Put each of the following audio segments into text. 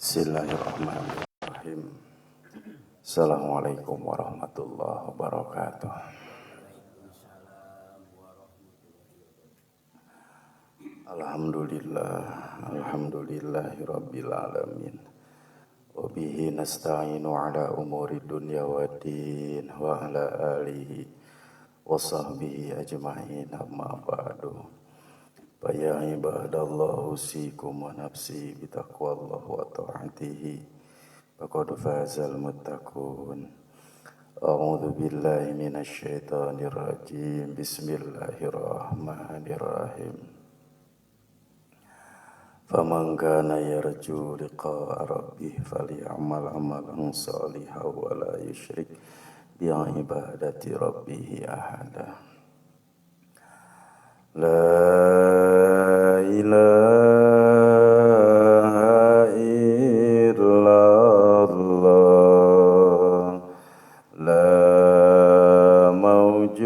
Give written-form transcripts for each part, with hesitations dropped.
Bismillahirrahmanirrahim. Assalamualaikum warahmatullahi wabarakatuh. Alhamdulillahirabbil alamin. Wa bihi nasta'inu ala umuri dunya waddin wa ala alihi wa sahbihi ajma'in amma ba'du. Ya ibadallah usikum wa nafsi bitaqwallah wa ta'atihi faqad fazal muttaqun. A'udzu billahi minasy syaithanir rajim. Bismillahirrahmanirrahim. Faman kana yarju liqa'a rabbih falyamal amalan shalihan wa la yusyrik bi ibadati rabbih ahada. La ilaha illallah, la mawjuda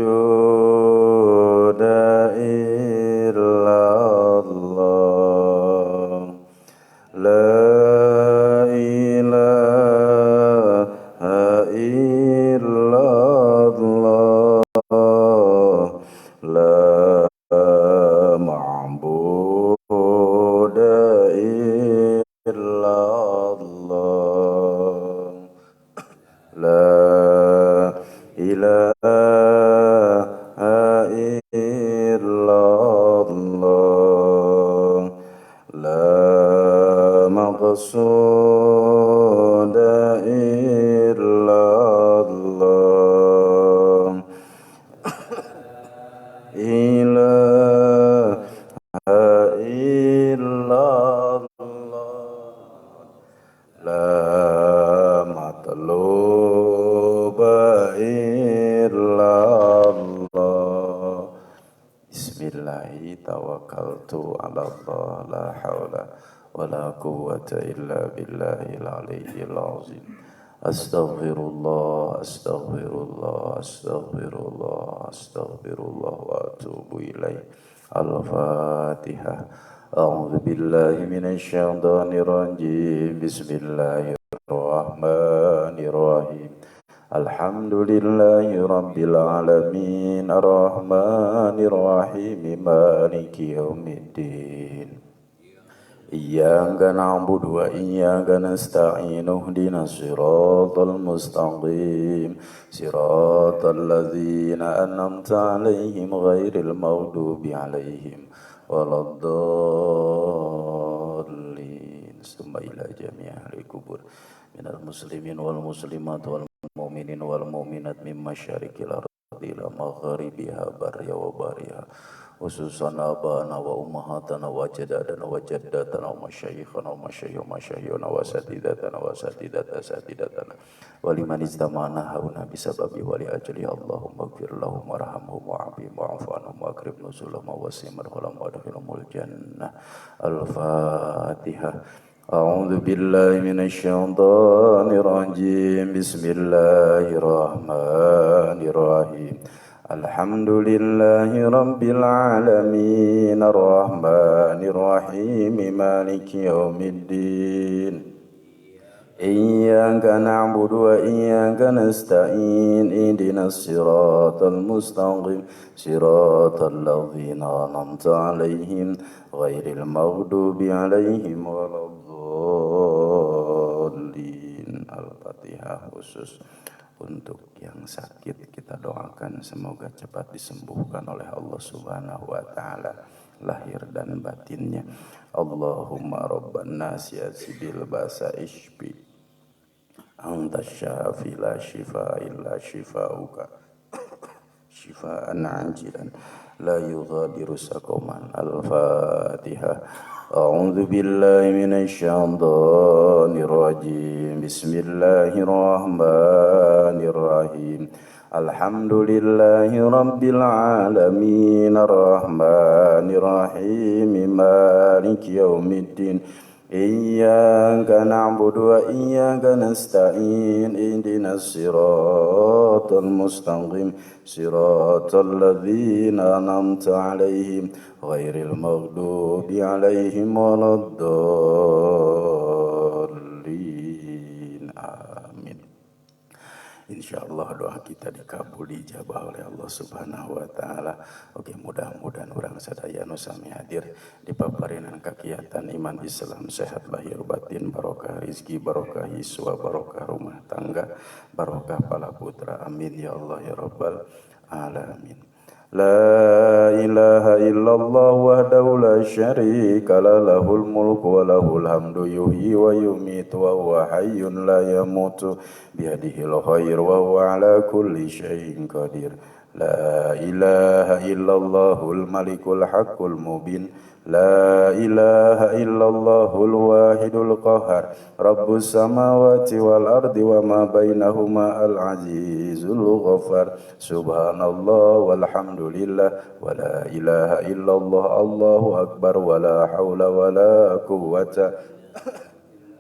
illallah, la ilaha illallah, la maqsuda illallah, ilaha illallah, la matluba illallah. Bismillahi tawakkaltu ala Allah, la hawla wa la quwwata illa billahil aliyyil azim. Astaghfirullah, astaghfirullah, astaghfirullah, astaghfirullah wa atubu ilaih. Al-Fatihah. A'udzu billahi minasy syaithanir rajim. Bismillahirrahmanirrahim. Alhamdulillahi rabbil alamin, arrahmanir rahim, maliki yaumiddin. Iyyaka na'budu wa iyyaka nasta'in, ihdinas siratal mustaqim, siratal ladzina an'amta 'alaihim ghairil maghdubi 'alaihim waladdallin. Summa ila jami'il kubur minal muslimin wal muslimat wal mu'minin wal mu'minat min masyariqil ardi ila magharibiha barya wa bariha, khususan abana wa ummahatana wa jadadana wa jaddatana wa masyayikhana wa masyayikhana wa satidatana wa satidatana wa liman istamana hauna bisababi wa li ajli Allahumma gfir lahum warhamhum wa'afihim wa'afu anhum wa akrim nuzulahum wa wasi' madkhalahum wa adkhilhumul jannah. Al-Fatihah. A'udzu billahi minasy syaithanir rajim. Bismillahirrahmanirrahim. Alhamdulillahi rabbil alamin, arrahmanir rahim, maliki yaumiddin. Iyyaka na'budu wa iyyaka nasta'in, ihdinas siratal mustaqim, siratal ladzina an'amta 'alaihim ghairil maghdubi 'alaihim waladdallin. Al-Fatihah. Khusus untuk yang sakit kita doakan semoga cepat disembuhkan oleh Allah Subhanahu wa taala lahir dan batinnya. Allahumma rabban nas yazidil basa ishfi anta syafi la shifa illa shifauka shifaan ajilan la yughadiru saqaman. Al-Fatihah. A'udzu billahi minasy syaithanir rajim. Bismillahirrahmanirrahim. Alhamdulillahi rabbil alamin, arrahmanir rahim, maliki yaumiddin. Iyyaka na'budu wa iyyaka nasta'in, ihdinas siratal mustaqim, siratal ladzina an'amta 'alaihim ghairil maghdubi 'alaihim waladdallin. Allah doa kita dikabul dijabah oleh Allah Subhanahu wa taala. Oke, mudah-mudahan urang sadaya nu sami hadir dipaparinan kakiatan iman Islam sehat lahir batin, barokah rizki, barokah hiswa, barokah rumah tangga, barokah pala putra. Amin ya Allah ya rabbal alamin. La ilaha illallah wahdahu la syarika lahul mulku wa lahul hamdu yuhyi wa yumitu wa huwa hayyun la yamutu biyadihil khair wa huwa ala kulli syai'in qadir. La ilaha illallahul malikul haqqul mubin. La ilaha illallahul wahidul qahar. Rabbus samawati wal ardi wa ma bainahuma al azizul ghafar. Subhanallah walhamdulillah wa la ilaha illallah Allahu akbar wa la hawla wa la quwwata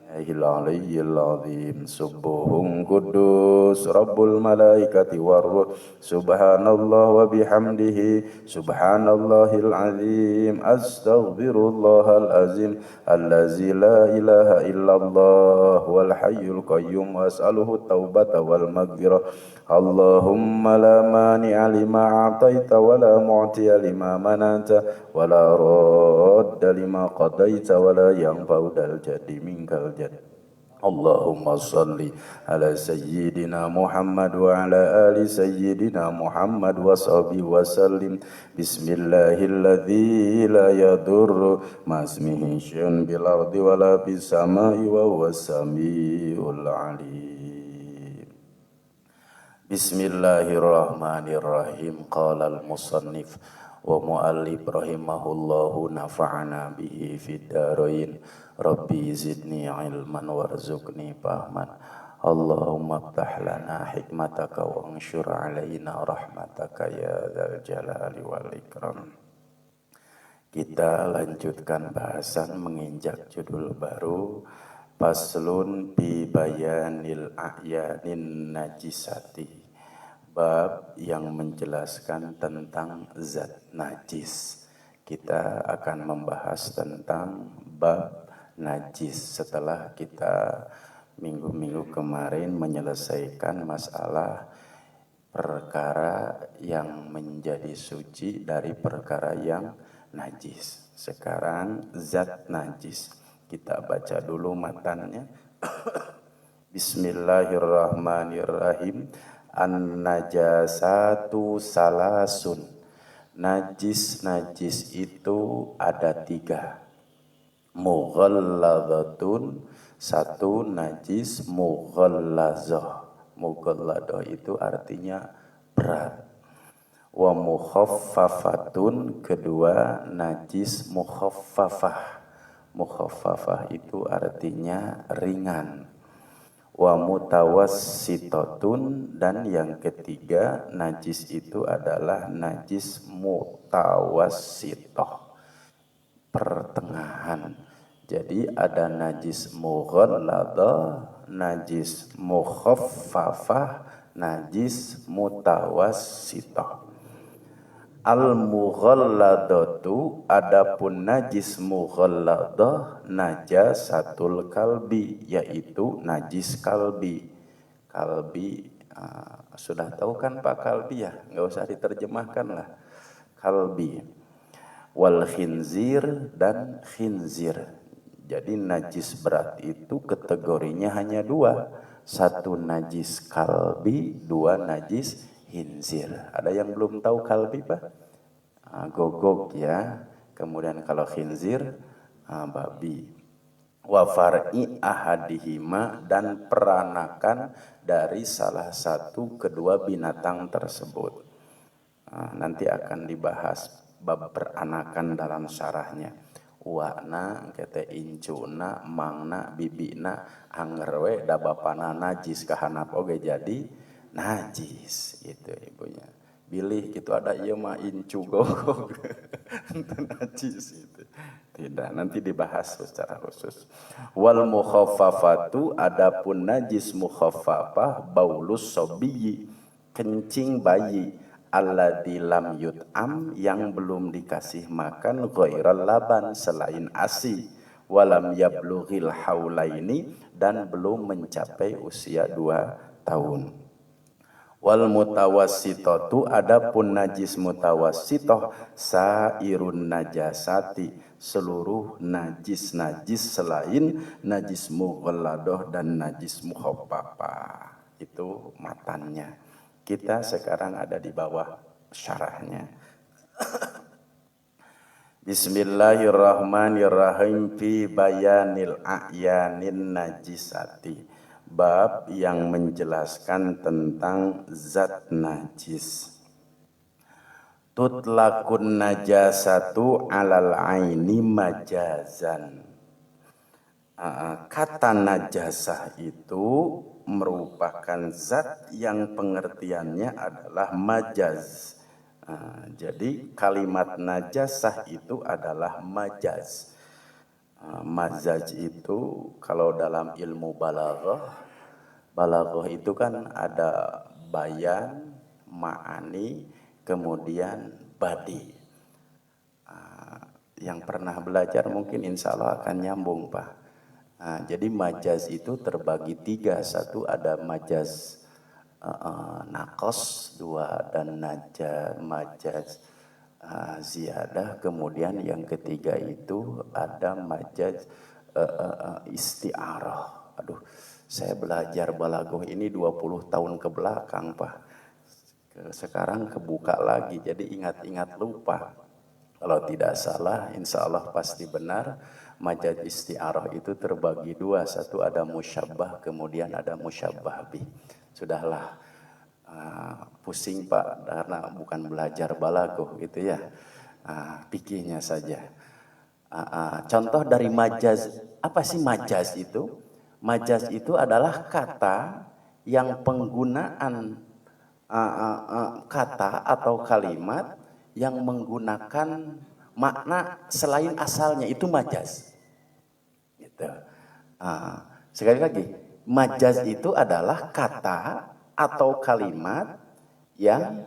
Ilahiyyil azim. Subuhun kudus Rabbul malaikati warruh. Subhanallah wa bihamdihi subhanallahil azim. Astaghfirullahal azim allazi la ilaha illallah wal hayyul qayyum wa as'aluhu taubata wal maghfirah. Allahumma la mani'a lima a'taita wa la mu'tiya lima manata wa la radda lima qadaita wa la yanfa'u dal jaddi minkal jadd. Allahumma salli ala sayyidina Muhammad wa ala ali sayyidina Muhammad wa sahbihi wa sallim. Bismillahilladzi la yadurru ma'asmihi syai'un bil ardi wa la bis samai wa huwas samiul alim. Bismillahirrahmanirrahim. Qala al-musannif wa mu'allif rahimahullahu nafa'ana bihi fid dharain. Rabbi zidni ilman warzuqni fahman. Allahumma aftah lana hikmataka wa anshur alaina rahmataka ya dzal jalali wal ikram. Kita lanjutkan bahasan menginjak judul baru, Faslun bi bayanil a'yanin najisati. Bab yang menjelaskan tentang zat najis. Kita akan membahas tentang bab najis setelah kita minggu-minggu kemarin menyelesaikan masalah perkara yang menjadi suci dari perkara yang najis. Sekarang zat najis. Kita baca dulu matannya. Bismillahirrahmanirrahim. An-najasatu salasun. Najis itu ada 3. Mughalladhatun, 1 najis mughallazah. Mughalladah itu artinya berat. Wa mukhaffafatun, 2 najis mukhaffafah. Mukhaffafah itu artinya ringan. Wa mutawassitatun, dan yang ketiga najis itu adalah najis mutawassitah, pertengahan. Jadi ada najis mughalladah, najis mukhaffafah, najis mutawassitah. Al-mughalladatu, adapun najis mughalladah, najasatul kalbi, yaitu najis kalbi. Kalbi sudah tahu kan Pak kalbi ya, nggak usah diterjemahkan lah. Kalbi. Wal khinzir, dan khinzir. Jadi najis berat itu kategorinya hanya 2. 1 najis kalbi, 2 najis khinzir. Ada yang belum tahu kalbi Pak? Gogok ya. Kemudian kalau khinzir, babi. Wa far'i ahadihima, dan peranakan dari salah satu kedua binatang tersebut. Nanti akan dibahas bab peranakan dalam syarahnya. Wana, kete incuna, mangna, bibina, anggerwe, da bapana najis kahanap oge jadi najis. Itu ibunya. Bilih gitu ada ieu mah incu gogok. Najis itu. Tidak, nanti dibahas secara khusus. Wal mukhaffafatu, adapun najis mukhaffafah, baulus sobiyyi, kencing bayi. Alladzi lam yut'am, yang belum dikasih makan, ghairal laban, selain ASI. Walam yablughil haulaini, dan belum mencapai usia 2 tahun. Wal mutawassitatu adapun najis mutawassitoh sairun najasati seluruh najis-najis selain najis mughalladoh dan najis mukhaffafah. Itu matannya. Kita sekarang ada di bawah syarahnya. Bismillahirrahmanirrahim fi bayanil a'yanin najisati. Bab yang menjelaskan tentang zat najis. Tutlakun najasatu alal aini majazan. Kata najasah itu merupakan zat yang pengertiannya adalah majaz. Jadi kalimat najasah itu adalah majaz. Mazaj itu kalau dalam ilmu balaghah itu kan ada bayan, ma'ani, kemudian badi. Yang pernah belajar mungkin insya Allah akan nyambung Pak. Jadi majaz itu terbagi tiga. Satu ada majaz nakos, dua dan majaz ziyadah, kemudian yang ketiga itu ada majaz isti'arah. Aduh, saya belajar balaghah ini 20 tahun ke belakang Pak. Sekarang kebuka lagi, jadi ingat-ingat lupa. Kalau tidak salah, insya Allah pasti benar. Majaz isti'arah itu terbagi dua. Satu ada musyabbah, kemudian ada musyabbah bih. Sudahlah. Pusing Pak karena bukan belajar balaghah gitu ya, fikihnya saja. Contoh dari majaz, apa sih majaz itu? Majaz itu adalah kata yang penggunaan kata atau kalimat yang menggunakan makna selain asalnya, itu majaz. Gitu. Sekali lagi, majaz itu adalah kata atau kalimat yang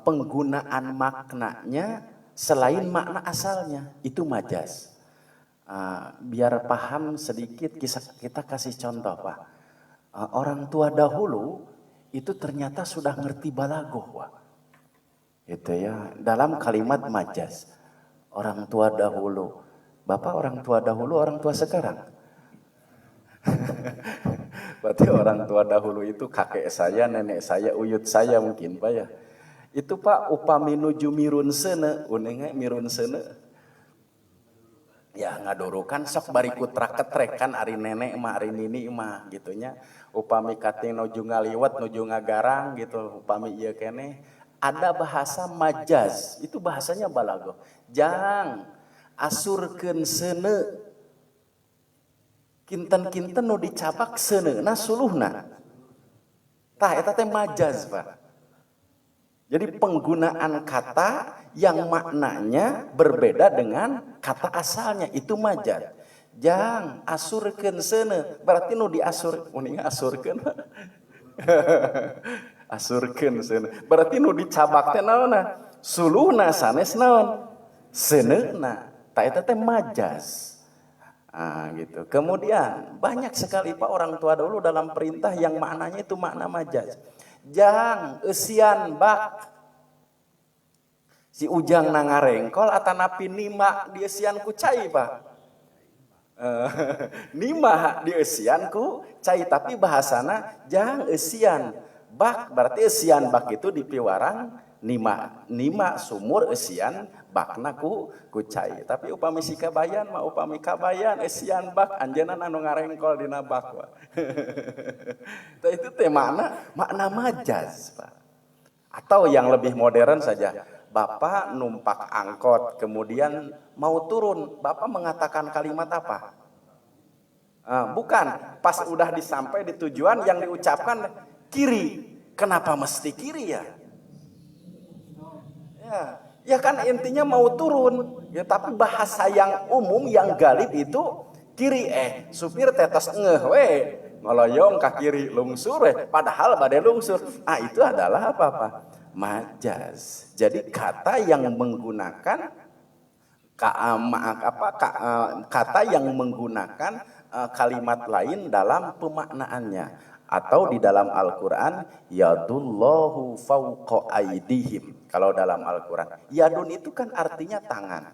penggunaan maknanya selain makna asalnya, itu majaz. Biar paham sedikit, kita kasih contoh Pak. Orang tua dahulu itu ternyata sudah ngerti balaghah Pak. Itu ya, dalam kalimat majaz. Orang tua dahulu. Bapak orang tua dahulu, orang tua sekarang. Berarti orang tua dahulu itu kakek saya, nenek saya, uyut saya mungkin Pak ya. Itu Pak upami nuju mirun seune, unenge mirun seune. Ya ngadurukan sok bari kutra ketrekan ari nenek mah ari nini mah gitunya. Upami kating nuju ngaliwat, nuju ngagarang gitu, upami ieu keneh. Ada bahasa majaz, itu bahasanya balaghah. Jang asurkeun seune. Kinten-kinten nu dicabak seuneuna suluhna. Tah eta teh majaz, Pak. Jadi penggunaan kata yang maknanya berbeda dengan kata asalnya, itu majaz. Jang asurkeun seuneu, berarti nu diasur, uning asurkeun. Asurkeun seuneu. Berarti nu dicabak teh naonna? Suluhna sanes naon? Seuneuna. Tah eta teh majaz. Gitu. Kemudian banyak sekali Pak orang tua dulu dalam perintah yang maknanya itu makna majaz. Jang eusian bak. Si ujang nangarengkol atanapi nima dieusian ku cai Pak. Nima dieusian ku cai, tapi bahasana jang eusian bak, berarti eusian bak itu dipiwarang nima sumur eusian bakna ku cai. Tapi upami si kabayan mah upami kabayan eusian bak anjeunna anu ngarengkol dina bak. Tah itu teh makna majaz, Pak. Atau yang lebih modern saja, Bapak numpak angkot kemudian mau turun, Bapak mengatakan kalimat apa? Bukan, pas udah disampai di tujuan yang diucapkan kiri. Kenapa mesti kiri ya? Ya kan intinya mau turun, ya tapi bahasa yang umum yang galib itu kiri. Supir tetes ngeh we ngoloyong ka kiri lungsur padahal bade lungsur. Itu adalah apa? Majaz. Jadi kata yang menggunakan kata yang menggunakan kalimat lain dalam pemaknaannya. Atau di dalam Al-Quran, yadullahu fawqa aydihim. Kalau dalam Al-Quran, yadun itu kan artinya tangan.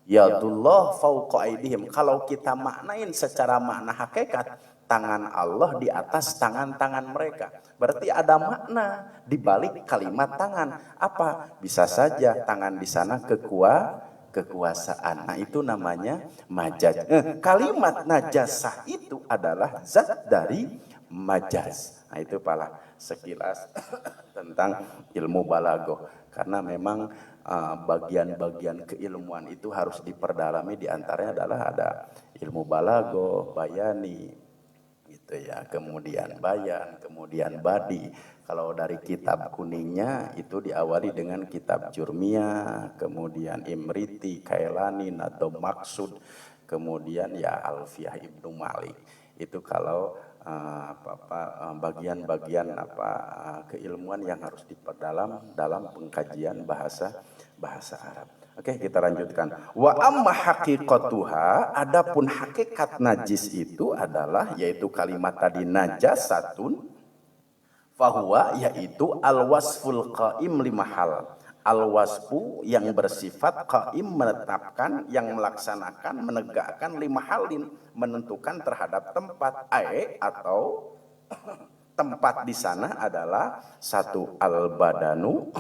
Yadullah fawqa aydihim. Kalau kita maknain secara makna hakikat, tangan Allah di atas tangan-tangan mereka. Berarti ada makna di balik kalimat tangan. Apa? Bisa saja tangan di sana kekuasaan. Nah, itu namanya majaz. Kalimat najasah itu adalah zat dari majaz. Nah, itu pala sekilas tentang ilmu balaghah. Karena memang bagian-bagian keilmuan itu harus diperdalami, di antaranya adalah ada ilmu balaghah, bayani, gitu ya, kemudian bayan, kemudian badi. Kalau dari kitab kuningnya itu diawali dengan kitab Jurmiyah, kemudian Imriti, Kailani, atau Maksud, kemudian ya Alfiyah Ibnu Malik. Itu kalau bagian-bagian keilmuan yang harus diperdalam dalam pengkajian bahasa Arab. Oke, kita lanjutkan. Wa amma haqiqatuha, adapun hakikat najis itu adalah, yaitu kalimat tadi najasatun, fahuwa, yaitu al-wasful qaim limahal. Al-wasfu yang bersifat qaim, menetapkan, yang melaksanakan, menegakkan, limahalin, menentukan terhadap tempat, atau tempat di sana adalah satu al-badanu,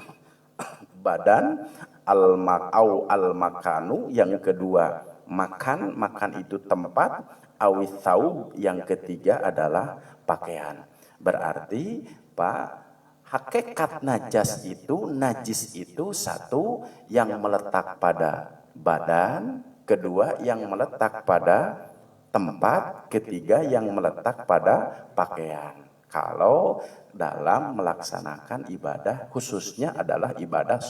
badan, al-makanu, yang kedua makan itu tempat, awis thawb, yang ketiga adalah pakaian. Berarti hakikat najis itu satu yang meletak pada badan, kedua yang meletak pada tempat, ketiga yang meletak pada pakaian. Kalau dalam melaksanakan ibadah, khususnya adalah ibadah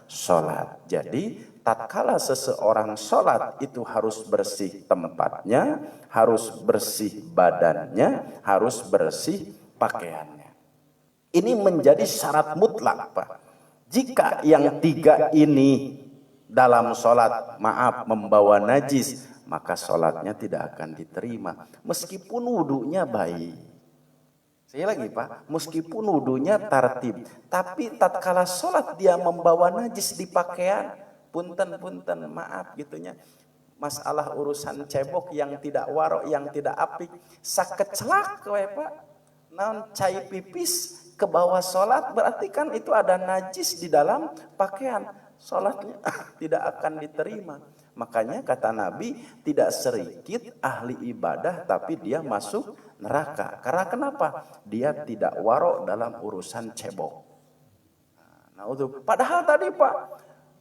sholat. Jadi tatkala seseorang sholat itu harus bersih tempatnya, harus bersih badannya, harus bersih pakaiannya. Ini menjadi syarat mutlak, Pak. Jika yang tiga ini dalam sholat, membawa najis, maka sholatnya tidak akan diterima. Meskipun wudunya baik. Saya lagi, Pak, meskipun wudunya tartib, tapi tatkala sholat dia membawa najis di pakaian, punten, maaf gitunya. Masalah urusan cebok yang tidak warok, yang tidak apik, sakecelak we, Pak. Naon cai pipis ke bawah sholat, berarti kan itu ada najis di dalam pakaian. Sholatnya tidak akan diterima. Makanya kata Nabi, tidak sedikit ahli ibadah tapi dia masuk neraka. Karena kenapa? Dia tidak warok dalam urusan cebok. Nah, padahal tadi, Pak,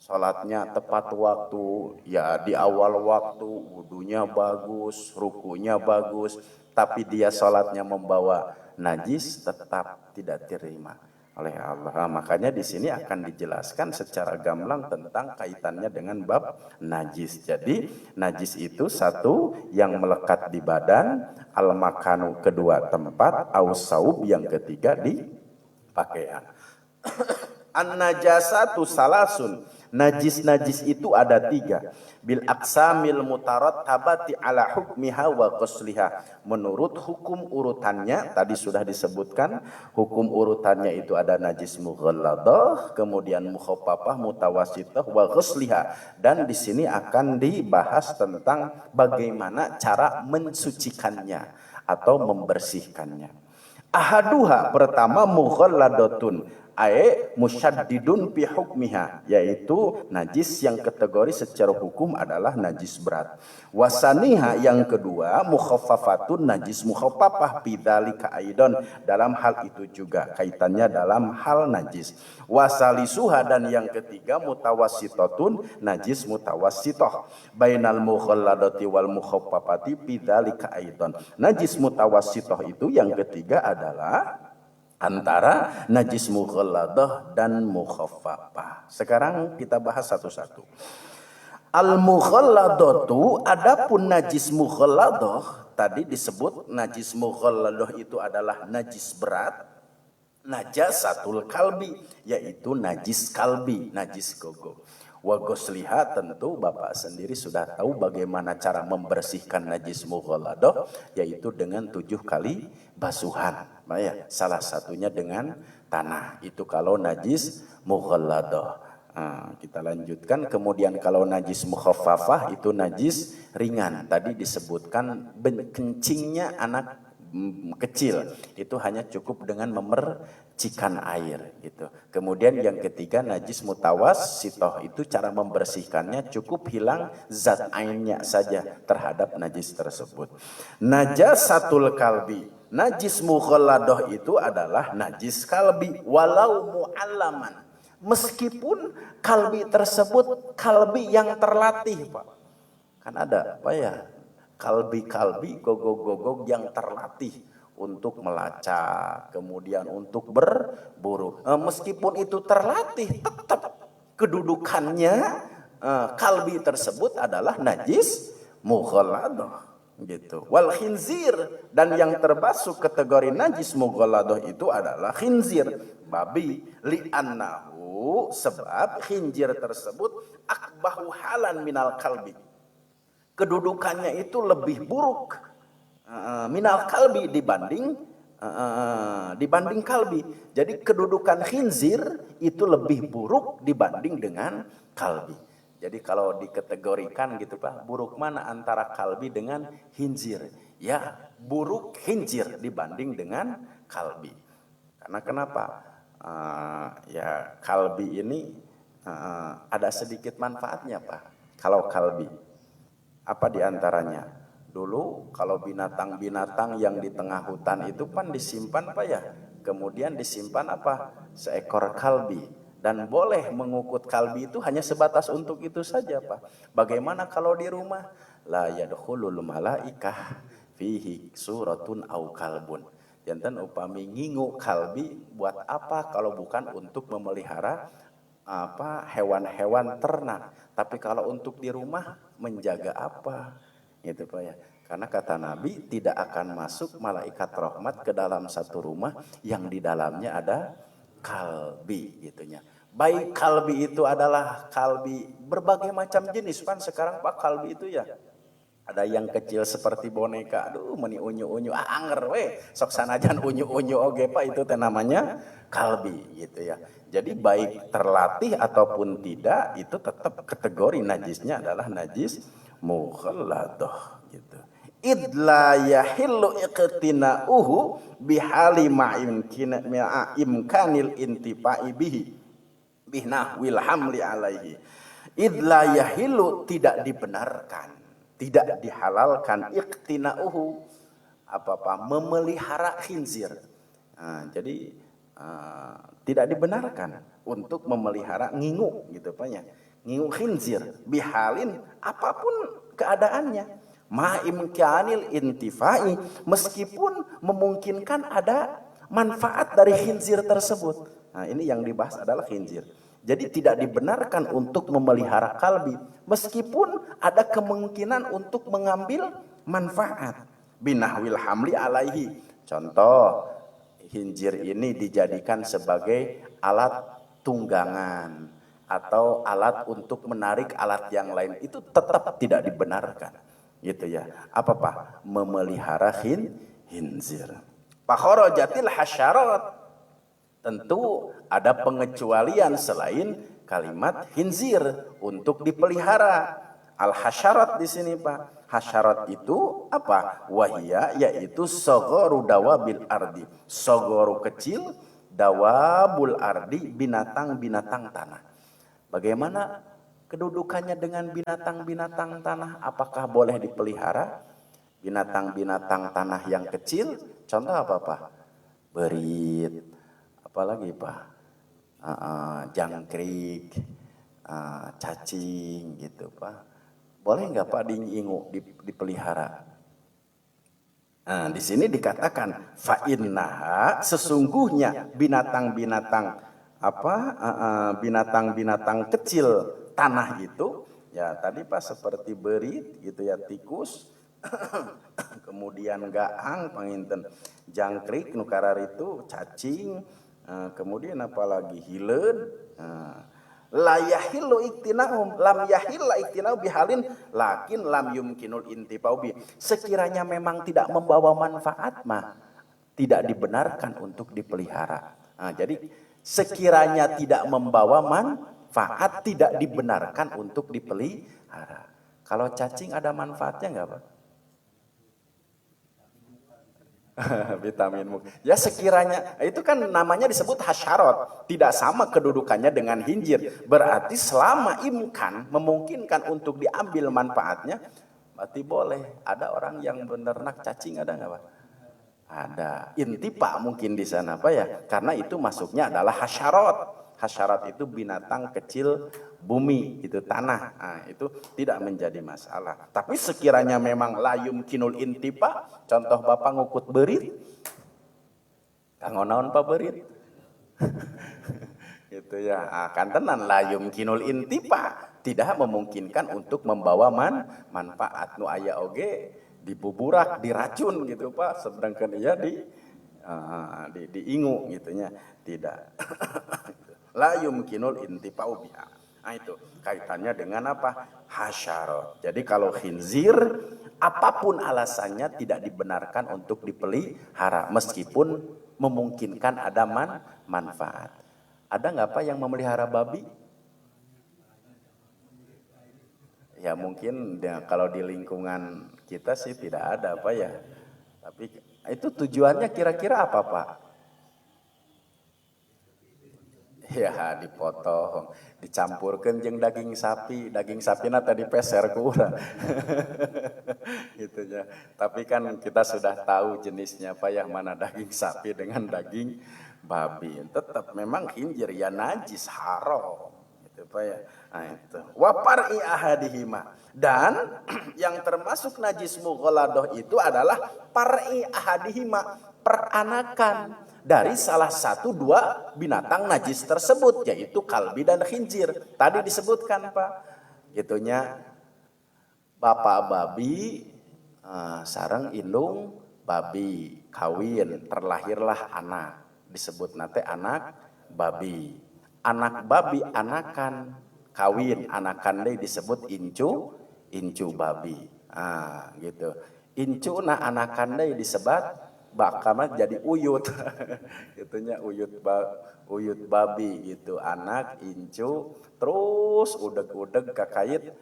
sholatnya tepat waktu, ya di awal waktu, wudunya bagus, rukunya bagus, tapi dia sholatnya membawa najis, tetap tidak diterima oleh Allah. Makanya di sini akan dijelaskan secara gamblang tentang kaitannya dengan bab najis. Jadi najis itu satu yang melekat di badan, al-makanu kedua tempat, aus-saub yang ketiga di pakaian. An-najasatu salasun, najis itu ada tiga. Bil aqsamil mutarattabati ala hukmiha wa ghusliha. Menurut hukum urutannya, tadi sudah disebutkan, hukum urutannya itu ada najis mughalladah, kemudian mukhaffafah, mutawassithah, wa ghusliha. Dan di sini akan dibahas tentang bagaimana cara mensucikannya atau membersihkannya. Ahaduha, pertama mughalladatun, musyaddidun fi hukmiha, yaitu najis yang kategori secara hukum adalah najis berat. Wasaniha, yang kedua mukhaffafatun, najis mukhaffafah, bidzalika aidan, dalam hal itu juga kaitannya dalam hal najis. Wasalisuha, dan yang ketiga mutawassitatun, najis mutawassithah, bainal mughalladati wal mukhaffafati bidzalika aidan. Najis mutawassithah itu yang ketiga adalah antara najis mughalladah dan mukhaffafah. Sekarang kita bahas satu-satu. Al-mughalladatu, adapun najis mughalladah, tadi disebut najis mughalladah itu adalah najis berat. Najasatul kalbi, yaitu najis kalbi, najis gogo. Wa ghusliha, tentu Bapak sendiri sudah tahu bagaimana cara membersihkan najis mughalladah, yaitu dengan 7 kali basuhan. Ya, salah satunya dengan tanah. Itu kalau najis mughalladah. Kita lanjutkan. Kemudian kalau najis mukhaffafah itu najis ringan. Tadi disebutkan kencingnya anak kecil itu hanya cukup dengan memercikan air gitu. Kemudian yang ketiga najis mutawassithah, itu cara membersihkannya cukup hilang zat ainnya saja terhadap najis tersebut. Najasatul kalbi, najis mughalladah itu adalah najis kalbi walau mu'allaman, meskipun kalbi tersebut kalbi yang terlatih, Pak. Kan ada apa ya, kalbi-kalbi gogok-gogok yang terlatih untuk melacak, kemudian untuk berburu. Meskipun itu terlatih, tetap kedudukannya kalbi tersebut adalah najis mughalladah gitu. Wal khinzir, dan yang termasuk kategori najis mughalladah itu adalah khinzir, babi, li'annahu, sebab khinzir tersebut akbahu halan minal kalbi, kedudukannya itu lebih buruk minal kalbi dibanding kalbi. Jadi kedudukan khinzir itu lebih buruk dibanding dengan kalbi. Jadi kalau dikategorikan gitu Pak, buruk mana antara kalbi dengan khinzir? Ya, buruk khinzir dibanding dengan kalbi. Karena kenapa? Ya kalbi ini ada sedikit manfaatnya Pak. Kalau kalbi, apa diantaranya? Dulu kalau binatang-binatang yang di tengah hutan itu kan disimpan Pak ya. Kemudian disimpan apa? Seekor kalbi. Dan boleh mengukut kalbi itu hanya sebatas untuk itu saja Pak. Bagaimana kalau di rumah? La yadkhulul malaikah fihi suratun au kalbun. Jantan upami ngingu kalbi buat apa kalau bukan untuk memelihara apa hewan-hewan ternak. Tapi kalau untuk di rumah menjaga apa? Gitu Pak ya. Karena kata Nabi tidak akan masuk malaikat rahmat ke dalam satu rumah yang di dalamnya ada kalbi gitunya. Baik kalbi itu adalah kalbi berbagai macam jenis kan sekarang Pak, kalbi itu ya. Ada yang kecil seperti boneka, aduh meni unyu-unyu, anger we, sok sanajan unyu-unyu oge Pak, itu namanya kalbi gitu ya. Jadi baik terlatih ataupun tidak, itu tetap kategori najisnya adalah najis mughalladah gitu. Idla yahillu iqtina'uhu bihali ma'imkanil intifa'i bihi bihnahwil hamli alaihi. Idla yahillu, tidak dibenarkan, tidak dihalalkan iqtina'uhu apa-apa memelihara khinzir. Jadi tidak dibenarkan untuk memelihara ngingu gitu Pak ya. Ngingu khinzir bihalin, apapun keadaannya. Ma'imkanil intifa'i, meskipun memungkinkan ada manfaat dari khinzir tersebut. Nah, ini yang dibahas adalah khinzir. Jadi tidak dibenarkan untuk memelihara kalbi meskipun ada kemungkinan untuk mengambil manfaat. Binahwil hamli alaihi. Contoh, khinzir ini dijadikan sebagai alat tunggangan atau alat untuk menarik alat yang lain, itu tetap tidak dibenarkan gitu ya. Apa Pak? Memelihara khinzir. Fakharajatil hasyarat, tentu ada pengecualian selain kalimat khinzir untuk dipelihara. Al hasyarat di sini Pak. Hasyarat itu apa? Wahia, yaitu sagharu dawabil ardi. Sagharu kecil, dawabul ardi, binatang-binatang tanah. Bagaimana kedudukannya dengan binatang-binatang tanah? Apakah boleh dipelihara? Binatang-binatang tanah yang kecil, contoh apa Pak? Berit, apalagi Pak? Jangkrik, cacing gitu Pak. Boleh nggak Pak dipelihara? Nah, di sini dikatakan fa'innaha, sesungguhnya binatang-binatang binatang-binatang kecil tanah itu ya tadi Pak, seperti berit gitu ya, tikus, kemudian gaang panginten, jangkrik nukarar itu, cacing, kemudian apalagi hileud. La yahillu iktinahum, lam yahilla iktinahum bihalin lakin lam yumkinul intifau bi. Sekiranya memang tidak membawa manfaat mah tidak dibenarkan untuk dipelihara. Nah, jadi sekiranya tidak membawa manfaat, tidak dibenarkan untuk dipelihara. Kalau cacing ada manfaatnya nggak, Pak? Vitamin. Ya sekiranya, itu kan namanya disebut hasyarot. Tidak sama kedudukannya dengan hinjir. Berarti selama imkan memungkinkan untuk diambil manfaatnya, berarti boleh. Ada orang yang benernak cacing, ada nggak, Pak? Ada. Intipa mungkin di sana, Pak ya. Karena itu masuknya adalah hasyarot. Hasyarot itu binatang kecil bumi, itu tanah. Nah, itu tidak menjadi masalah. Tapi sekiranya memang layum kinul intipa, contoh Bapak ngukut berit, kanggo naon Pak berit? Gitu ya. Nah, kan tenan layum kinul intipa, tidak memungkinkan untuk membawa manfaat. Nu aya oge dibuburak, diracun gitu Pak, sedangkan ia diingu gitunya. Tidak. La yumkinul intifa'u biha. Nah itu kaitannya dengan apa? Hasyarot. Jadi kalau khinzir, apapun alasannya tidak dibenarkan untuk dipelihara meskipun memungkinkan ada manfaat. Ada nggak Pak yang memelihara babi? Ya mungkin ya, kalau di lingkungan kita sih tidak ada Pak ya. Tapi itu tujuannya kira-kira apa Pak? Ya dipotong, dicampurkan jeung daging sapi na tadi peser ku urang. Gitu ya. Tapi kan kita sudah tahu jenisnya Pak ya, mana daging sapi dengan daging babi. Tetap memang khinzir ya najis haram. Gitu Pak ya. Nah itu. Wa par'i ahadihima. Dan yang termasuk najis mughaladah itu adalah par'i ahadihima, peranakan dari salah satu dua binatang najis tersebut, yaitu kalbi dan khinzir. Tadi disebutkan Pak, gitunya bapak babi sareng indung babi kawin, terlahirlah anak, disebut nate anak babi. Anak babi anakan kawin, anakan deh disebut incu babi. Gitu. Incu na anakan deh disebut bakal jadi uyut. Gitunya uyut babi gitu, anak incu terus udeg-udeg kakait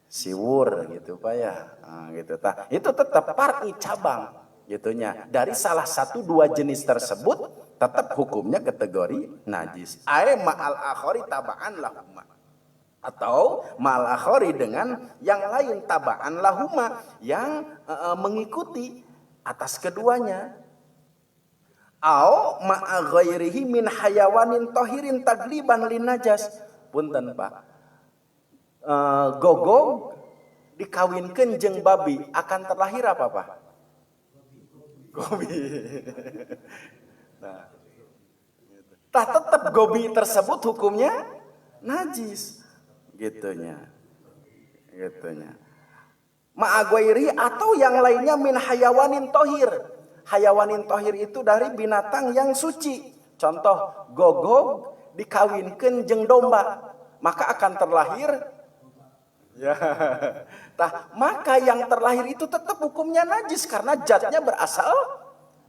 siwur gitu Pak ya. Nah, gitu tah. Itu tetap par'i cabang gitunya. Dari salah satu dua jenis tersebut tetap hukumnya kategori najis. Ae ma'al akhari taba'an lahuma. Atau ma'al akhari dengan yang lain taba'an lahuma, yang mengikuti atas keduanya. Au ma'a ghairihi min hayawanin tahirin tagliban lin najas. Punten Pak. Gogog dikawinkeun jeung babi akan terlahir apa Pak? Gobi. Nah, tah tetap gobi tersebut hukumnya najis. Gitunya. Ma'agwairi atau yang lainnya min hayawanin tohir. Hayawanin tohir itu dari binatang yang suci. Contoh gogog dikawinkeun jeung domba, maka akan terlahir ya. Maka yang terlahir itu tetap hukumnya najis karena zatnya berasal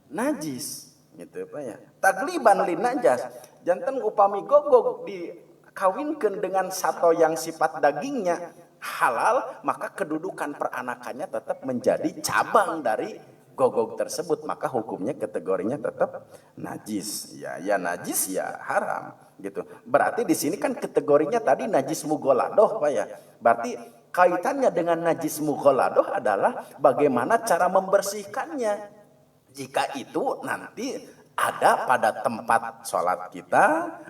najis. Gitu Pak ya. Tagliban lin najas. Janten upami gogog dikawinkeun dengan sato yang sifat dagingnya halal, maka kedudukan peranakannya tetap menjadi cabang dari gogog tersebut, maka hukumnya kategorinya tetap najis. Ya najis ya haram gitu. Berarti di sini kan kategorinya tadi najis mughaladah Pak ya. Berarti kaitannya dengan najis mughaladah adalah bagaimana cara membersihkannya. Jika itu nanti ada pada tempat sholat kita,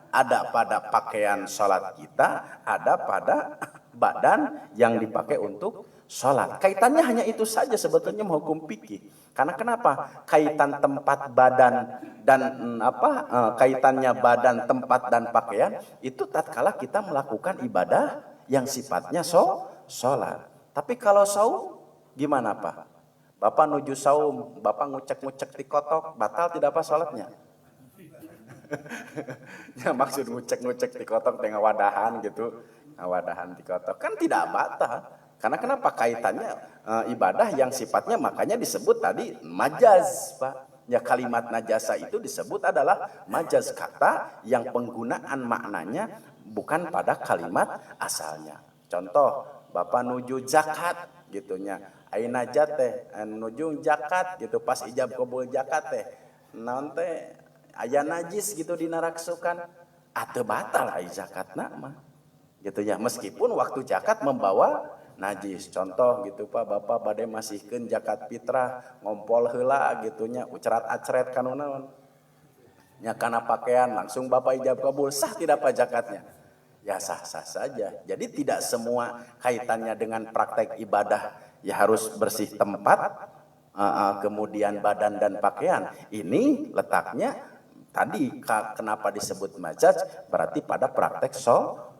ada pada pakaian sholat kita, ada pada badan yang dipakai untuk sholat. Kaitannya hanya itu saja sebetulnya hukum fikih. Karena kenapa? Kaitan tempat badan dan kaitannya badan, tempat dan pakaian itu tatkala kita melakukan ibadah yang sifatnya sholat. Tapi kalau saum gimana Pak? Bapak nuju saum, Bapak ngucek-ngucek di kotok, batal tidak apa sholatnya? Ya maksud ngucek-ngucek di kotok dengan wadahan gitu. Wadahan di kotok kan tidak batal. Karena kenapa? Kaitannya ibadah yang sifatnya makanya disebut tadi majaz Pak. Ya, kalimat najasa itu disebut adalah majaz, kata yang penggunaan maknanya bukan pada kalimat asalnya. Contoh, Bapak nuju zakat gitunya. Ai najat teh nuju zakat gitu, pas ijab kabul zakat teh. Naon teh aya najis gitu dinaraksukan. Ateu batal ai zakatna mah. Gitu ya, meskipun waktu zakat membawa najis. Contoh gitu Pak, Bapak bade masihkeun zakat fitrah, ngompol heula gitunya, ucerat-acret kana naon. Nya kana pakaian langsung Bapak ijab kabul, sah tidak Pak zakatnya? Ya sah-sah saja. Jadi tidak semua kaitannya dengan praktek ibadah ya harus bersih tempat, kemudian badan dan pakaian. Ini letaknya tadi kenapa disebut majaz, berarti pada praktek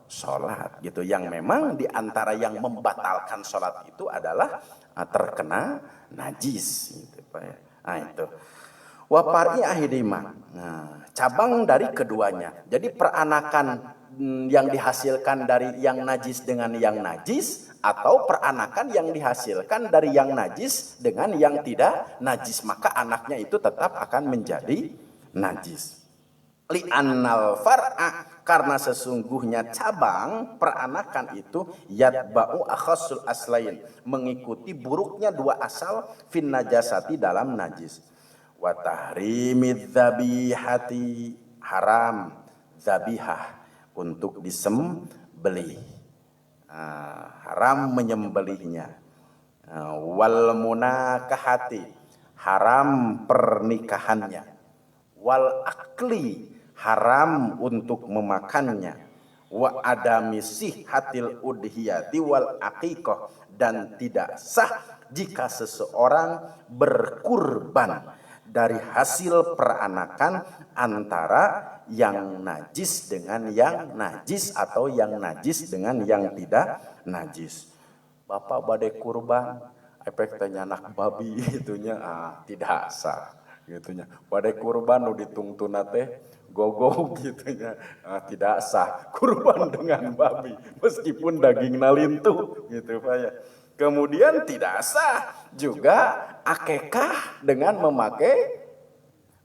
sholat gitu, yang memang diantara yang membatalkan sholat itu adalah terkena najis gitu Pak ya. Nah itu wapari ahidima, cabang dari keduanya. Jadi peranakan yang dihasilkan dari yang najis dengan yang najis, atau peranakan yang dihasilkan dari yang najis dengan yang tidak najis, maka anaknya itu tetap akan menjadi najis. Li'annal far'a, karena sesungguhnya cabang peranakan itu yatba'u akhasul aslain, mengikuti buruknya dua asal fin najasati dalam najis. Wa tahrimidz dzabihati, haram dzabihah untuk disembelih, haram menyembelihnya. Wal munakahati, haram pernikahannya. Wal akli, haram untuk memakannya. Wa adami sihhatil udhiyati wal aqiqah, dan tidak sah jika seseorang berkurban dari hasil peranakan antara yang najis dengan yang najis, atau yang najis dengan yang tidak najis. Bapak badai kurban, efek tanya anak babi itunya tidak sah gitunya. Badai kurban nu ditungtuna teh gogo gitunya, tidak sah kurban dengan babi meskipun dagingna lintuh gitu Pak ya. Kemudian tidak sah juga akekah dengan memakai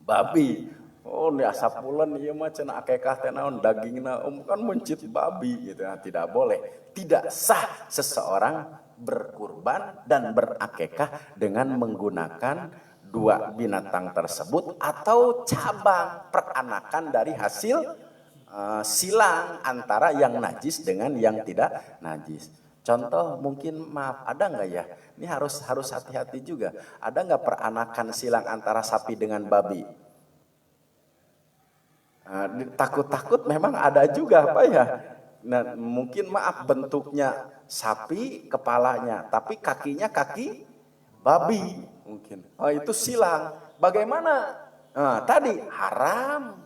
babi. Oh, ini asapulan ieu mah cenah akekah teh naon dagingna kan mencit babi gitu. Tidak boleh. Tidak sah seseorang berkurban dan berakekah dengan menggunakan dua binatang tersebut atau cabang peranakan dari hasil silang antara yang najis dengan yang tidak najis. Contoh mungkin, maaf, ada nggak ya? Ini harus hati-hati juga. Ada nggak peranakan silang antara sapi dengan babi? Takut-takut memang ada juga Pak ya. Nah, mungkin maaf bentuknya sapi kepalanya, tapi kakinya kaki babi mungkin. Oh, itu silang. Bagaimana? Tadi haram.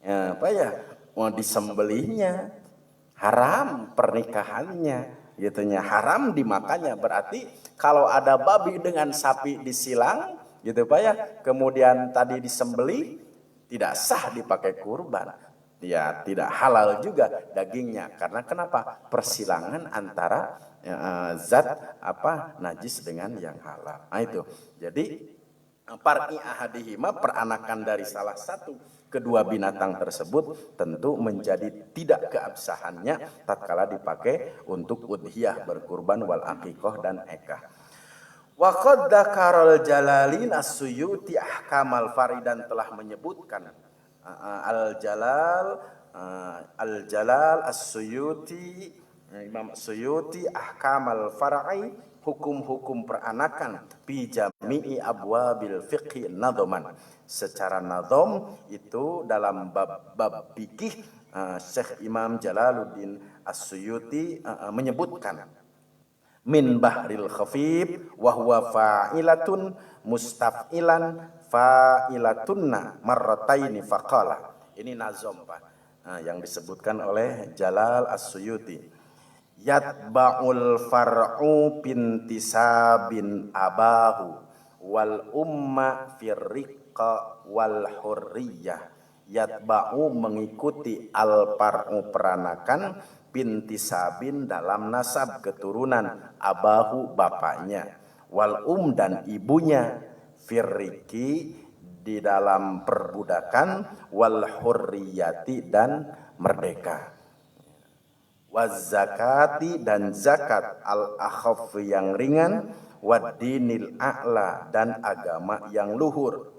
Ya, Pak ya, mau disembelihnya, haram pernikahannya, gitunya, haram dimakannya. Berarti kalau ada babi dengan sapi disilang, gitu Pak ya, kemudian tadi disembelih, tidak sah dipakai kurban. Ya, tidak halal juga dagingnya. Karena kenapa? Persilangan antara zat najis dengan yang halal. Nah itu. Jadi par'i ahadihima, peranakan dari salah satu kedua binatang tersebut tentu menjadi tidak keabsahannya tatkala dipakai untuk udhiyah, berkurban, wal aqiqah dan ekah. Wa qad dzakarul Jalalin as-Suyuti ahkamal faridan, telah menyebutkan Al-Jalal as-Suyuti, Imam Suyuti ahkamal far'i, hukum-hukum peranakan, fi jami'i abwabil fiqhi nadhaman, secara nadham itu dalam bab fikih. Syekh Imam Jalaluddin As-Suyuti menyebutkan min bahril khafif wa huwa fa'ilatun mustaf'ilan fa'ilatunna marrataini faqala. Ini nazom Pak, yang disebutkan oleh Jalal As-Suyuti. Yatba'ul far'u bintisabin abahu wal umma firriqa wal hurriyah. Yatba'u mengikuti al far'u peranakan, bintisabin dalam nasab keturunan, abahu bapaknya, wal dan ibunya, firriki di dalam perbudakan, wal hurriyati dan merdeka, waz zakati dan zakat al akhaf yang ringan, wad dinil a'la dan agama yang luhur,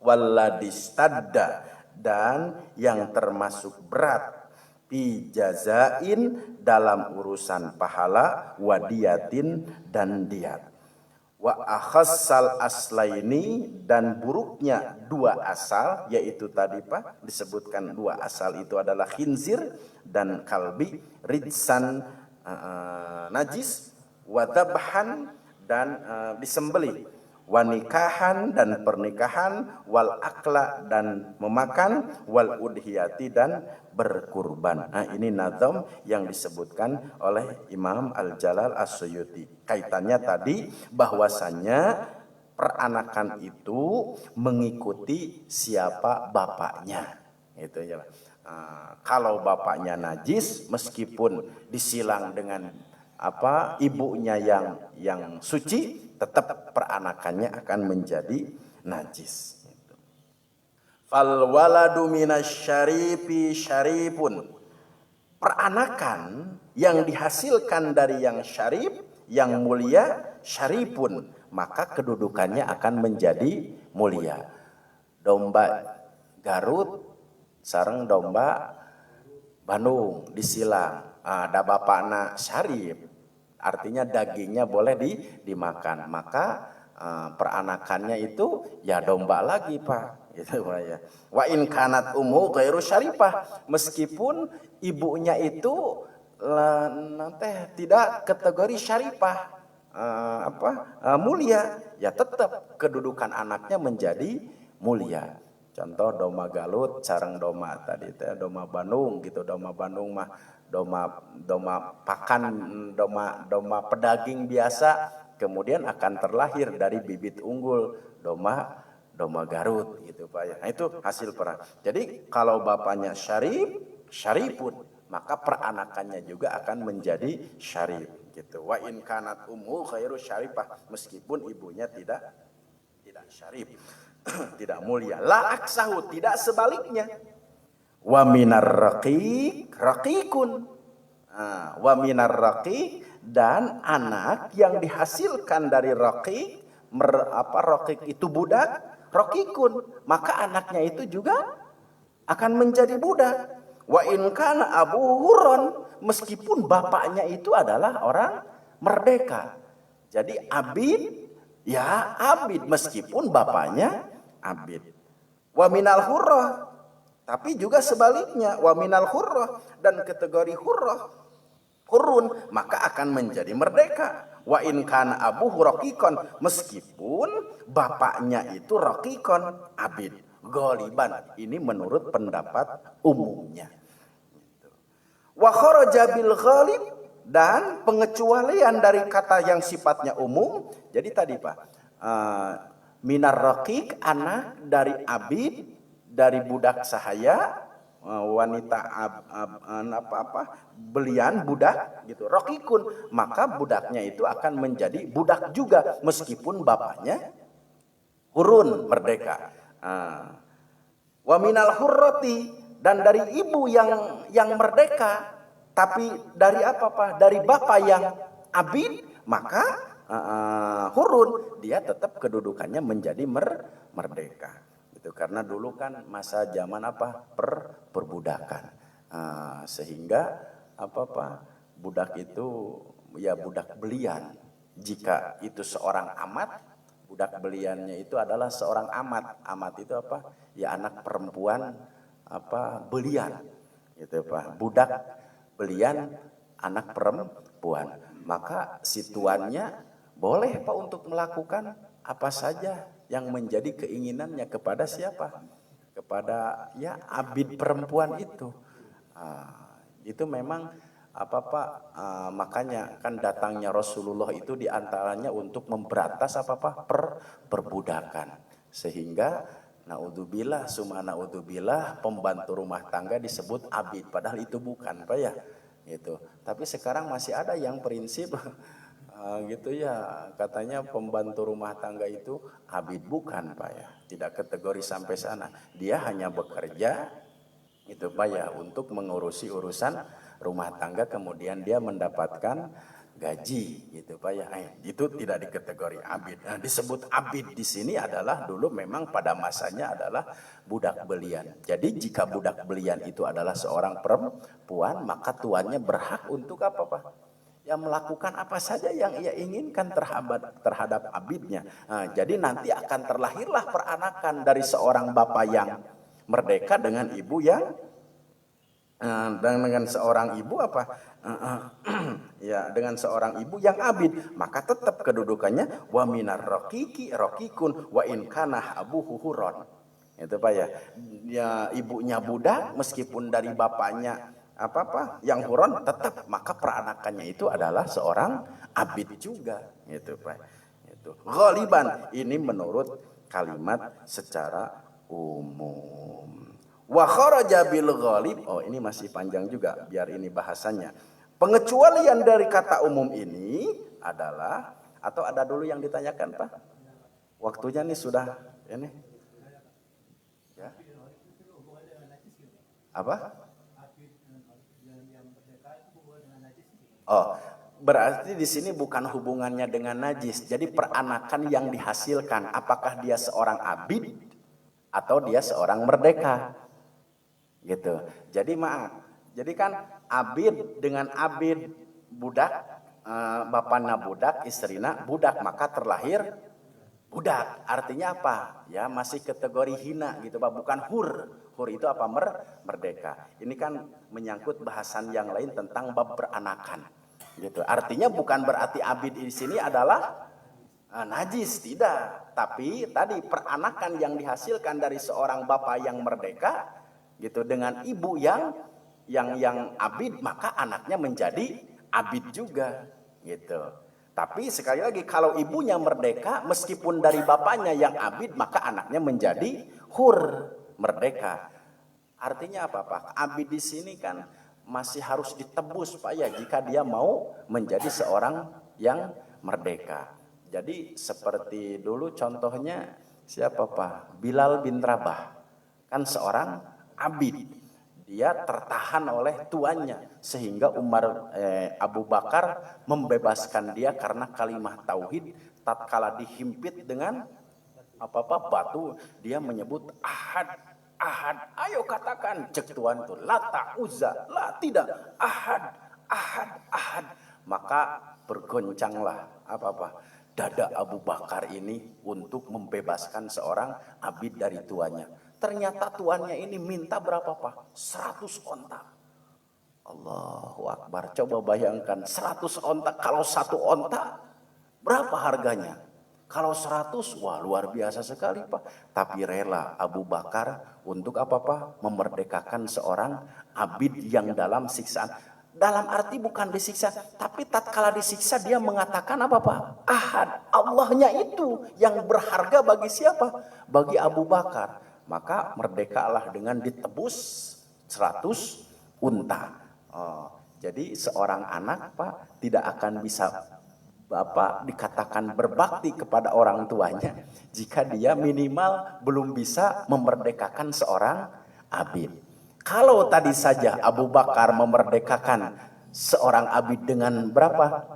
walladistadda dan yang termasuk berat, fi jazain dalam urusan pahala, wadiyatin dan diat, wa akhassal aslaini dan buruknya dua asal, yaitu tadi Pak disebutkan dua asal itu adalah khinzir dan kalbi, ridsan najis, wa dabhan dan disembelih, wa nikahan dan pernikahan, wal akla dan memakan, wal udhiyati dan berkurban. Nah, ini nazam yang disebutkan oleh Imam Al-Jalal As-Suyuti. Kaitannya tadi bahwasannya peranakan itu mengikuti siapa bapaknya. Itu ya. Kalau bapaknya najis, meskipun disilang dengan ibunya yang suci, tetap peranakannya akan menjadi najis. Fal waladu minasyarifi syarifun. Peranakan yang dihasilkan dari yang syarif, yang mulia, syarifun, maka kedudukannya akan menjadi mulia. Domba Garut sareng domba Bandung disilang, ada bapakna syarif, artinya dagingnya boleh dimakan, maka peranakannya itu ya domba lagi Pak, gitu ya. Wa in kanat ummu ghairu syarifah, meskipun ibunya itu nanti tidak kategori syarifah, mulia, ya tetap kedudukan anaknya menjadi mulia. Contoh domba Galut sareng domba tadi teh domba Bandung gitu, domba Bandung mah domba pakan, domba pedaging biasa, kemudian akan terlahir dari bibit unggul domba Garut gitu Pak ya. Nah, itu hasil perang. Jadi kalau bapaknya syarifun, maka peranakannya juga akan menjadi syarif gitu. Wa in kanat ummu khairu syarifah, meskipun ibunya tidak syarif, tidak mulia. La aksahu, tidak sebaliknya. Wa minar raqiqun. Wa minar raqiq, dan anak yang dihasilkan dari raqiq, raqiq itu budak, raqiqun, maka anaknya itu juga akan menjadi budak. Wa in kana abu huron, meskipun bapaknya itu adalah orang merdeka. Jadi abid, ya abid meskipun bapaknya abid. Wa minal hurrah, tapi juga sebaliknya, wa minal hurrah, dan kategori hurun, maka akan menjadi merdeka. Wa in kana abuhu raqiqan, meskipun bapaknya itu raqiqan, abid, ghaliban. Ini menurut pendapat umumnya. Wa kharaja bil ghalib, dan pengecualian dari kata yang sifatnya umum. Jadi tadi Pak, minar raqiq, anak dari abid, dari budak sahaya, wanita belian budak gitu, raqiqun, maka budaknya itu akan menjadi budak juga meskipun bapaknya hurun, merdeka. Wa minal hurrati, dan dari ibu yang merdeka, tapi dari apa Pak? Dari bapak yang abid, maka hurun, dia tetap kedudukannya menjadi merdeka. Itu karena dulu kan masa zaman perbudakan, sehingga budak itu ya budak belian. Jika itu seorang amat, budak beliannya itu adalah seorang amat. Amat itu ya anak perempuan belian gitu Pak. Budak belian anak perempuan, maka si tuannya boleh Pak untuk melakukan apa saja yang menjadi keinginannya kepada siapa? Kepada ya abid perempuan itu. Itu memang makanya kan datangnya Rasulullah itu diantaranya untuk memberantas perbudakan, sehingga naudzubillah summa naudzubillah pembantu rumah tangga disebut abid, padahal itu bukan Pak ya. Gitu. Tapi sekarang masih ada yang prinsip Gitu ya, katanya pembantu rumah tangga itu abid, bukan Pak ya, tidak kategori sampai sana. Dia hanya bekerja itu Pak ya untuk mengurusi urusan rumah tangga, kemudian dia mendapatkan gaji gitu Pak ya. Itu tidak dikategori abid. Nah, disebut abid di sini adalah dulu memang pada masanya adalah budak belian. Jadi jika budak belian itu adalah seorang perempuan, maka tuannya berhak untuk apa Pak? Ya melakukan apa saja yang ia inginkan terhadap abidnya. Nah, jadi nanti akan terlahirlah peranakan dari seorang bapak yang merdeka dengan ibu yang dengan seorang ibu apa? Ya, dengan seorang ibu yang abid, maka tetap kedudukannya wa minar raqiqi raqiqun wa in kana abuhu huron. Itu Pak ya. Ya ibunya budak meskipun dari bapaknya apa yang huron, tetap maka peranakannya itu adalah seorang abid juga gitu Pak. Itu ghaliban, ini menurut kalimat secara umum. Wa kharaja bil ghalib, oh ini masih panjang juga biar ini bahasanya. Pengecualian dari kata umum ini adalah, atau ada dulu yang ditanyakan Pak? Waktunya nih sudah ini. Ya. Apa? Oh, berarti di sini bukan hubungannya dengan najis. Jadi peranakan yang dihasilkan, apakah dia seorang abid atau dia seorang merdeka, gitu. Jadi maaf. Jadi kan abid dengan abid, budak, bapaknya budak, istrina budak, maka terlahir budak. Artinya apa? Ya masih kategori hina gitu Pak, bukan hur. Hur itu apa? Merdeka. Ini kan menyangkut bahasan yang lain tentang bab peranakan. Gitu. Artinya bukan berarti abid di sini adalah najis, tidak. Tapi tadi peranakan yang dihasilkan dari seorang bapak yang merdeka gitu dengan ibu yang abid, maka anaknya menjadi abid juga gitu. Tapi sekali lagi kalau ibunya merdeka meskipun dari bapaknya yang abid, maka anaknya menjadi hur, merdeka. Artinya apa Pak? Abid di sini kan masih harus ditebus Pak ya jika dia mau menjadi seorang yang merdeka. Jadi seperti dulu contohnya siapa Pak? Bilal bin Rabah. Kan seorang abid. Dia tertahan oleh tuannya sehingga Abu Bakar membebaskan dia karena kalimat tauhid tatkala dihimpit dengan batu, dia menyebut ahad. Ahad, ayo katakan, cek Tuhan itu, lata uzza, la tidak, ahad, ahad, ahad. Maka bergoncanglah dada Abu Bakar ini untuk membebaskan seorang abid dari tuannya. Ternyata tuannya ini minta berapa Pak? 100 onta. Allahu Akbar, coba bayangkan 100 onta, kalau satu onta berapa harganya? Kalau 100, wah luar biasa sekali Pak. Tapi rela Abu Bakar untuk apa Pak? Memerdekakan seorang abid yang dalam siksaan. Dalam arti bukan disiksa, tapi tatkala disiksa dia mengatakan apa Pak? Ahad, Allahnya itu yang berharga bagi siapa? Bagi Abu Bakar. Maka merdekalah dengan ditebus 100 unta. Oh, jadi seorang anak Pak tidak akan bisa dikatakan berbakti kepada orang tuanya jika dia minimal belum bisa memerdekakan seorang abid. Kalau tadi saja Abu Bakar memerdekakan seorang abid dengan berapa?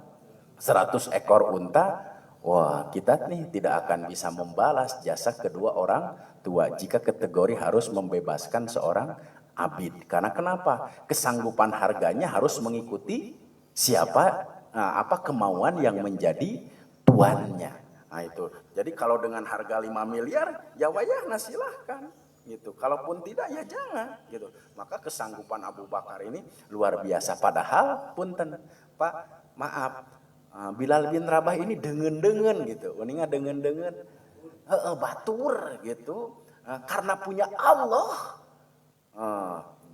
100 ekor unta, wah kita nih tidak akan bisa membalas jasa kedua orang tua jika kategori harus membebaskan seorang abid. Karena kenapa? Kesanggupan harganya harus mengikuti siapa kemauan yang menjadi tuannya. Nah itu. Jadi kalau dengan harga 5 miliar, ya wayahna silahkan. Gitu. Kalaupun tidak ya jangan. Gitu. Maka kesanggupan Abu Bakar ini luar biasa. Padahal punten, Pak, maaf, Bilal bin Rabah ini dengen-dengen gitu. Uninga dengen-dengen, batur gitu. Karena punya Allah.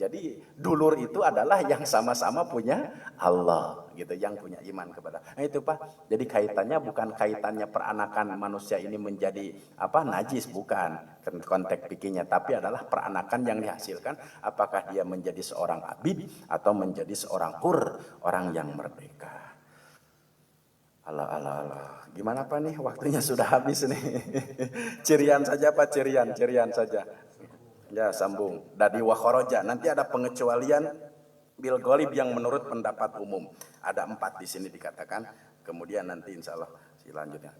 Jadi dulur itu adalah yang sama-sama punya Allah gitu, yang punya iman kepada. Nah itu Pak. Jadi kaitannya bukan kaitannya peranakan manusia ini menjadi najis, bukan konteks pikirnya, tapi adalah peranakan yang dihasilkan apakah dia menjadi seorang abid atau menjadi seorang hur, orang yang merdeka. Alah. Gimana Pak nih? Waktunya sudah habis nih. Cirian saja Pak, cirian saja. Ya, sambung. Dadi wa kharaja. Nanti ada pengecualian bil ghalib yang menurut pendapat umum. Ada 4 di sini dikatakan. Kemudian nanti insya Allah selanjutnya.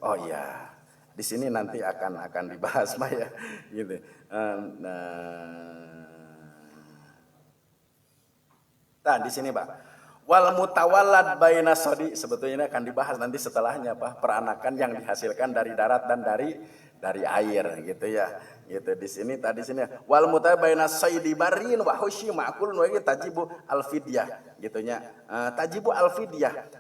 Oh iya. Di sini nanti akan dibahas Pak ya. Gitu. Nah, di sini Pak. Wal mutawallad baina sodi, sebetulnya ini akan dibahas nanti setelahnya Pak, peranakan yang dihasilkan dari darat dan dari air gitu ya. Gitu di sini tadi sini wal mutawallad baina saidi barin wa hushi ma'kulun wa tajibu al fidyah gitunya. Tajibu al fidyah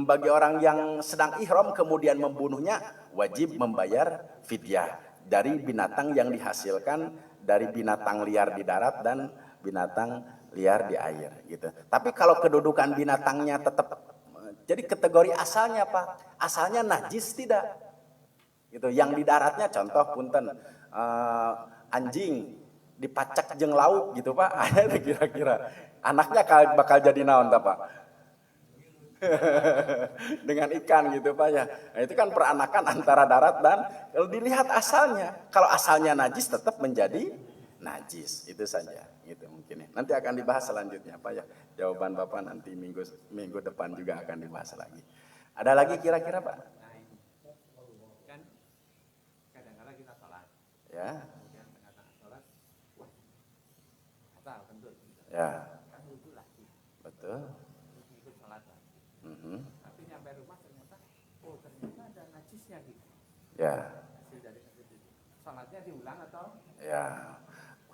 bagi orang yang sedang ihram kemudian membunuhnya wajib membayar fidyah dari binatang yang dihasilkan dari binatang liar di darat dan binatang liar di air gitu. Tapi kalau kedudukan binatangnya tetap jadi kategori asalnya Pak, asalnya najis tidak gitu. Yang di daratnya contoh punten anjing dipacak jeung lauk gitu Pak. Ada kira-kira anaknya bakal jadi naon ta Pak? Dengan ikan gitu Pak ya. Nah, itu kan peranakan antara darat dan kalau dilihat asalnya, kalau asalnya najis tetap menjadi najis, itu saja gitu mungkin ya. Nanti akan dibahas selanjutnya Pak ya. Jawaban Bapak nanti minggu depan juga akan dibahas lagi. Ada lagi kira-kira Pak? Kan kadang-kadang kita sholat. Ya. Kemudian tengah-tengah sholat, wah, batal kentut. Ya. Kan wudhu lagi. Betul. Ikut sholat lagi. Tapi nyampe rumah ternyata ada najisnya gitu. Ya. Hasil dari kentut itu. Sholatnya diulang atau? Ya.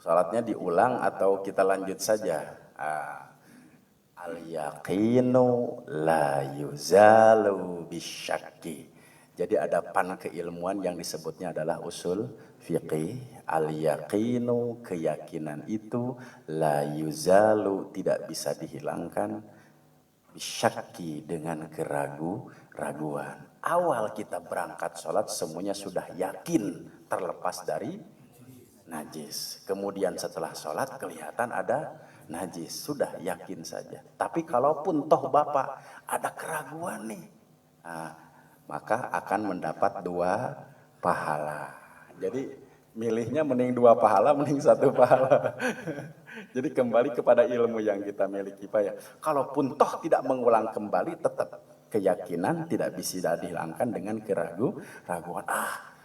Salatnya diulang atau kita lanjut saja. Al-yaqinu la yuzalu bisyakki. Jadi ada pan keilmuan yang disebutnya adalah usul fiqih. Al-yaqinu, keyakinan itu la yuzalu, tidak bisa dihilangkan bisyakki, dengan keraguan. Awal kita berangkat sholat semuanya sudah yakin terlepas dari najis. Kemudian setelah sholat kelihatan ada najis, sudah yakin saja. Tapi kalaupun toh Bapak ada keraguan nih, maka akan mendapat 2 pahala. Jadi milihnya mending 2 pahala, mending 1 pahala. Jadi kembali kepada ilmu yang kita miliki Pak ya. Kalaupun toh tidak mengulang kembali, tetap keyakinan tidak bisa dihilangkan dengan keraguan.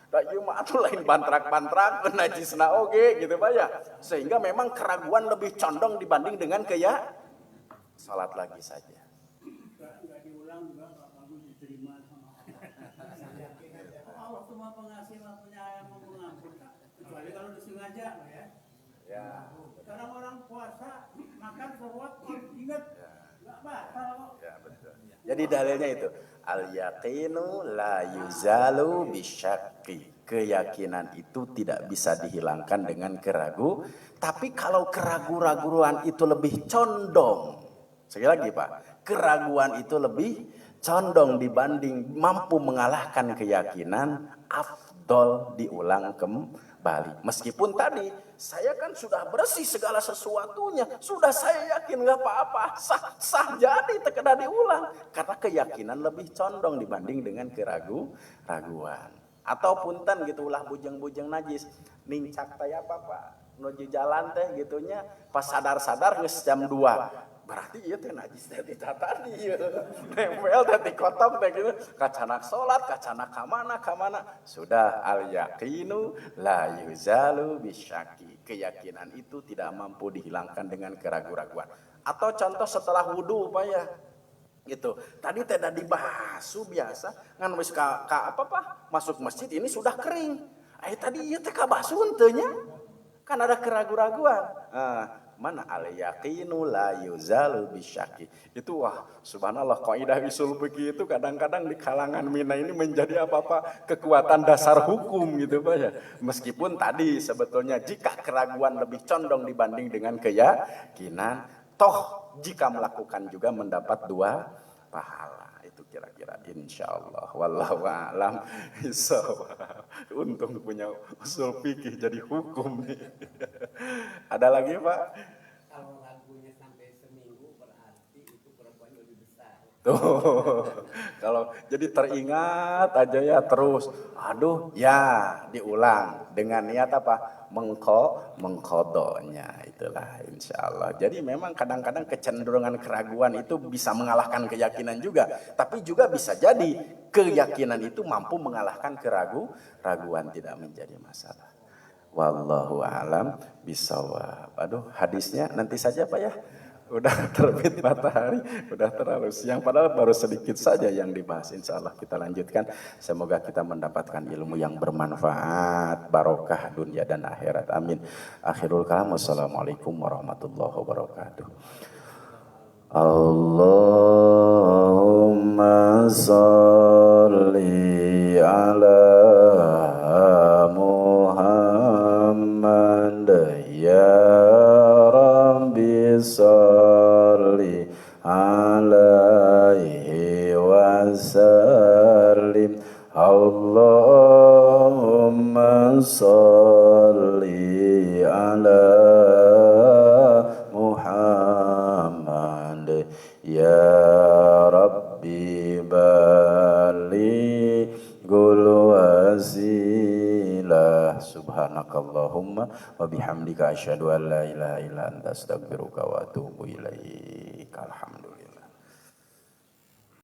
Da ieu mah atuh lain bantrak-bantrak najisna oge gitu Pak ya. Sehingga memang keraguan lebih condong dibanding dengan salat lagi saja. Enggak diulang juga Pak bagus diterima sama Allah semua pengasih Maha Penyayang mengampun kecuali kalau disengaja ya. Ya. Sekarang orang puasa makan seruat ingat enggak batal kok. Ya betul. Jadi dalilnya itu al-yaqinu la yuzalu bisyakki. Keyakinan itu tidak bisa dihilangkan dengan keraguan. Tapi kalau keraguan itu lebih condong, sekali lagi Pak, keraguan itu lebih condong dibanding mampu mengalahkan keyakinan, afdol diulang kembali. Meskipun tadi saya kan sudah bersih segala sesuatunya, sudah saya yakin nggak apa-apa, sah jadi terkena diulang karena keyakinan lebih condong dibanding dengan keraguan. Ataupun tan gitu ulah bujeng-bujeng najis, nincak teh apa Pak, nuju jalan teh gitunya, pas sadar-sadar geus jam 2. Berarti ieu teh najis teh tadi ieu. Nempel teh di kotak teh gitu, kacanak salat, kacanak ka mana. Sudah al-yaqinu la yuzalu bisyaki. Keyakinan itu tidak mampu dihilangkan dengan keraguan. Atau contoh setelah wudu Pak ya. Gitu. Tadi teh da dibasuh biasa, ngan wis ka apa Pak? Masuk masjid ini sudah kering. Tadi ieu teh kabasuh henteu nya. Kan ada keraguan. Mana al-yaqinu la yuzalu bisyaki. Itu wah subhanallah, kaidah usul fikih itu kadang-kadang di kalangan Mina ini menjadi apa-apa kekuatan dasar hukum gitu Pak ya. Meskipun tadi sebetulnya jika keraguan lebih condong dibanding dengan keyakinan, toh jika melakukan juga mendapat 2 pahala. Itu kira-kira insyaallah wallahu a'lam bishawab. Untung punya usul fikih jadi hukum nih. Ada lagi Pak? Kalau lagunya sampai Tuh. Kalau jadi teringat aja ya terus, aduh ya diulang dengan niat apa? Mengkodonya itulah insya Allah. Jadi memang kadang-kadang kecenderungan keraguan itu bisa mengalahkan keyakinan juga, tapi juga bisa jadi keyakinan itu mampu mengalahkan keraguan tidak menjadi masalah. Wallahu a'lam bishawab. Aduh, hadisnya nanti saja Pak ya. Udah terbit matahari, udah terlalu siang. Padahal baru sedikit saja yang dibahas. Insya Allah kita lanjutkan. Semoga kita mendapatkan ilmu yang bermanfaat, barokah dunia dan akhirat. Amin. Akhirul kalam. Wassalamualaikum warahmatullahi wabarakatuh. Allahumma salli ala Muhammad ya Rabbi salli alaihi wasallim. Allahumma salli ala Muhammad ya Rabbi balighul wasilah. Subhanakallahumma wa bihamdika asyhadu an la ilaha illa anta astaghfiruka wa atubu ilaik. Alhamdulillah.